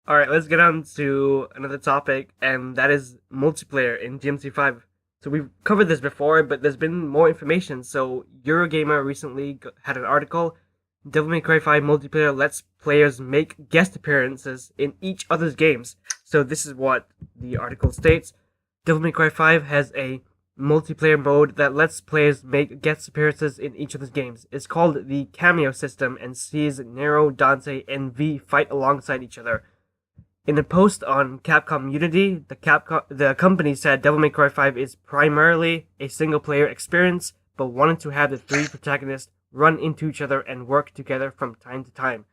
All right, let's get on to another topic, and that is multiplayer in DMC5. So we've covered this before, but there's been more information. So Eurogamer recently had an article. Devil May Cry 5 multiplayer lets players make guest appearances in each other's games. So this is what the article states. Devil May Cry 5 has a multiplayer mode that lets players make guest appearances in each other's games. It's called the Cameo system and sees Nero, Dante, and V fight alongside each other. In a post on Capcom Unity, the company said Devil May Cry 5 is primarily a single-player experience, but wanted to have the three protagonists run into each other and work together from time to time.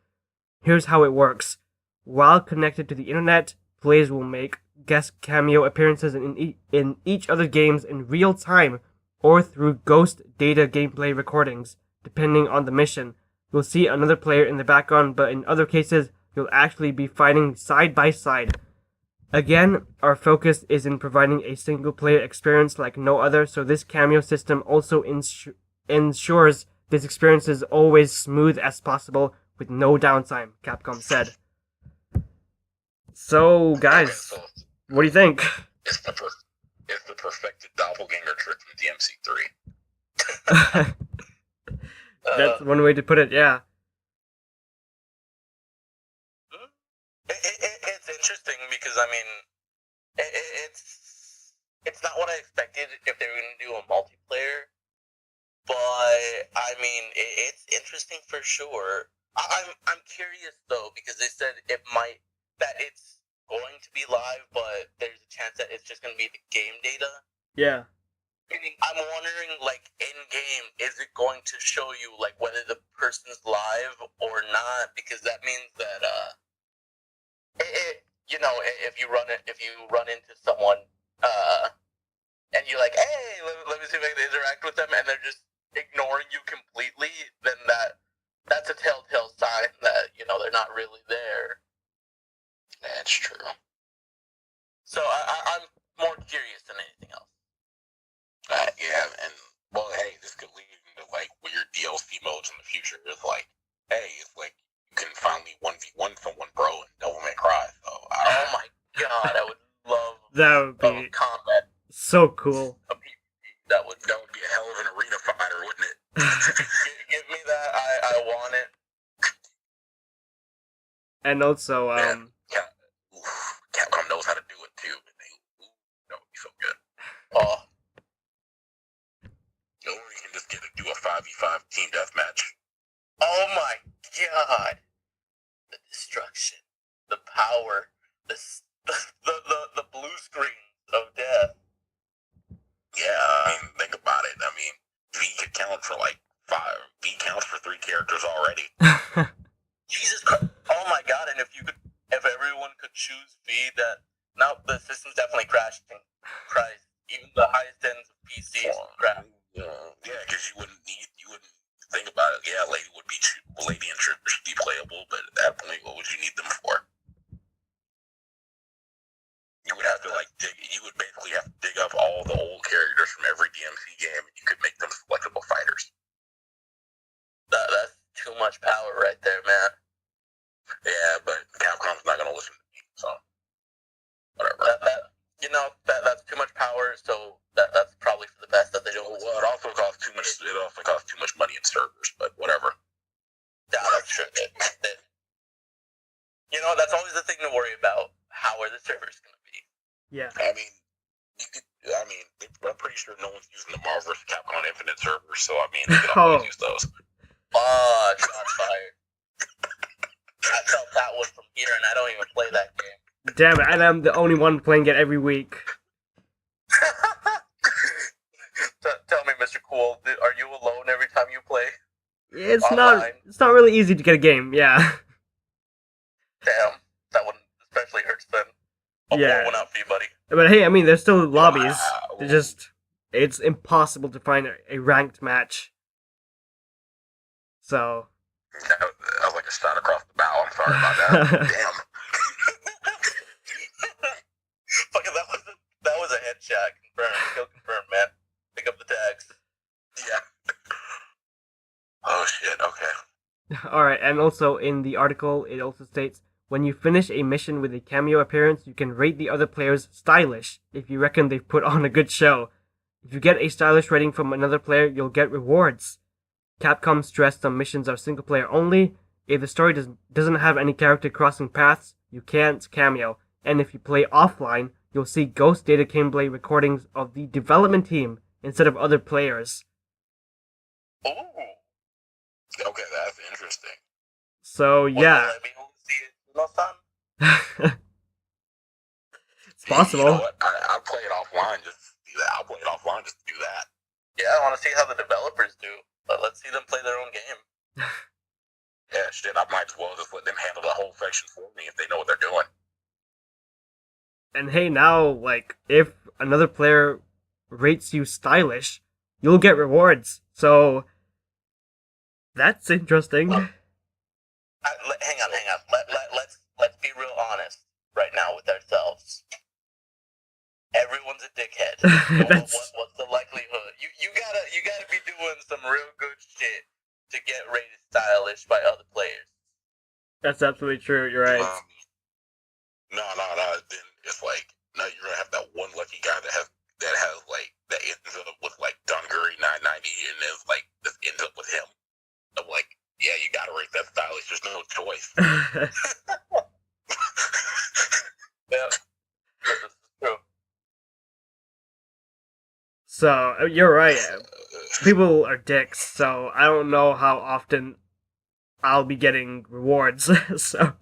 Here's how it works. While connected to the internet, players will make guest cameo appearances in each other's games in real time or through ghost data gameplay recordings, depending on the mission. You'll see another player in the background, but in other cases, you'll actually be fighting side by side. Again, our focus is in providing a single player experience like no other, so this cameo system also ensures this experience is always smooth as possible with no downtime, Capcom said. So, Okay, guys, so what do you think? it's the per- it's the perfected doppelganger trick from DMC3. That's one way to put it, yeah. It's interesting because I mean, it's not what I expected if they were going to do a multiplayer, but I mean, it's interesting for sure. I'm curious though because they said it's going to be live, but there's a chance that it's just going to be the game data. Yeah. I'm wondering, like, in game, is it going to show you like whether the person's live or not? Because that means that if you run into someone, and you're like, hey, let me see if I can interact with them, and they're just ignoring you completely, then that's a telltale sign that they're not really there. That's true. So I'm more curious than anything else. Yeah, and well, hey, this could lead into like weird DLC modes in the future. It's like, hey, it's like you can finally 1v1 someone, bro, and Devil May Cry. So, oh my god, I would love That would be combat. so cool. That would be a hell of an arena fighter, wouldn't it? Give me that. I want it. And also, Capcom knows how to do it too. That would be so good. Oh. Or you can just do a 5v5 team deathmatch. Oh my god! The destruction, the power, the blue screen of death. Yeah, I mean, think about it. I mean, V could count for like 5. V counts for 3 characters already. Jesus Christ! Oh my god! And if everyone could choose V, the system's definitely crashing. Christ, even the highest ends of PCs would crash. Yeah, because you wouldn't think about it. Yeah, Lady and Trooper should be playable, but at that point, what would you need them for? You would have to you would basically have to dig up all the old characters from every DMC game, and you could make them selectable fighters. That's too much power right there, man. Yeah, but Capcom's not gonna listen to me, so whatever. That's too much power, so that's probably for the best that they don't. Well, it also costs too much. It also costs too much money in servers, but whatever. Yeah, that's true. That's always the thing to worry about. How are the servers going to be? Yeah. I mean, I'm pretty sure no one's using the Marvel vs. Capcom Infinite servers, so I mean, they can always use those. Shots fired. I felt that one from here, and I don't even play that game. Damn it, and I'm the only one playing it every week. Tell me, Mr. Cool, are you alone every time you play? It's not really easy to get a game, yeah. Damn, that one especially hurts then. I'll pour one out for you, buddy. But hey, I mean, there's still lobbies. It's impossible to find a ranked match. So. That was like a shot across the bow. I'm sorry about that. Damn. Fucking that was a headshot. Confirmed. Kill confirmed, man. Pick up the tags. Yeah. Oh shit. Okay. Alright, and also in the article, it also states, When you finish a mission with a cameo appearance, you can rate the other players stylish if you reckon they've put on a good show. If you get a stylish rating from another player, you'll get rewards. Capcom stressed some missions are single player only. If the story doesn't have any character crossing paths, you can't cameo. And if you play offline, you'll see ghost data gameplay recordings of the development team instead of other players. Ooh. Okay, that's interesting. So yeah. Will I be able to see it no time? It's possible. You know what? I'll play it offline just to do that. I'll play it offline just to do that. Yeah, I want to see how the developers do. But let's see them play their own game. Yeah, shit, I might as well just let them handle the whole section for me if they know what they're doing. And hey, now, like, if another player rates you stylish, you'll get rewards. So, that's interesting. Hang on. Let's be real honest right now with ourselves. Everyone's a dickhead. What's the likelihood? You gotta be doing some real good shit to get rated stylish by other players. That's absolutely true. You're right. No. Then it's like, no, you're gonna have that one lucky guy that has like that ends up with like Dungaree 990, and then like this ends up with him. I'm like, yeah, you gotta rate that stylish. There's no choice. Yeah, this is true. So, you're right. People are dicks, so I don't know how often I'll be getting rewards. So,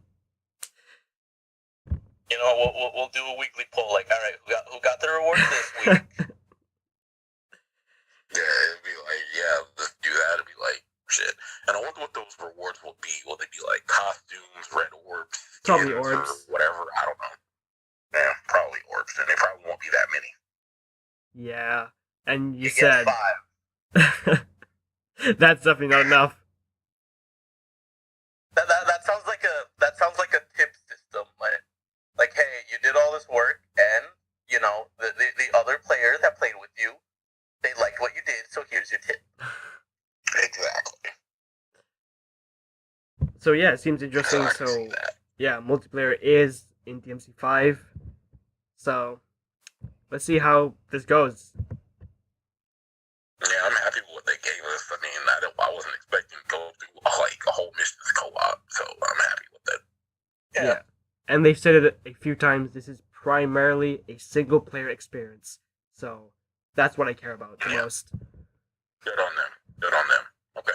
you know, we'll do a weekly poll. Like, all right, who got the rewards this week? Yeah, it'd be like, yeah, let's do that. It'd be like, shit. And I wonder what those rewards will be. Will they be like costumes, red orbs, Probably skins, orbs. or whatever? I don't know. Yeah, probably orbs, and they probably won't be that many. yeah. And you get said 5. that's definitely not enough. That sounds like a tip system. Like, hey, you did all this work, and you know the other player that played with you, they liked what you did, so here's your tip. Exactly. So yeah, it seems interesting. I can see So that. yeah, multiplayer is in DMC5. So let's see how this goes. Yeah, I'm happy with what they gave us. I mean, I wasn't expecting to go through like a whole missions co-op, so I'm happy with that. Yeah. And they've said it a few times, this is primarily a single player experience. So that's what I care about the most. Good on them. Okay.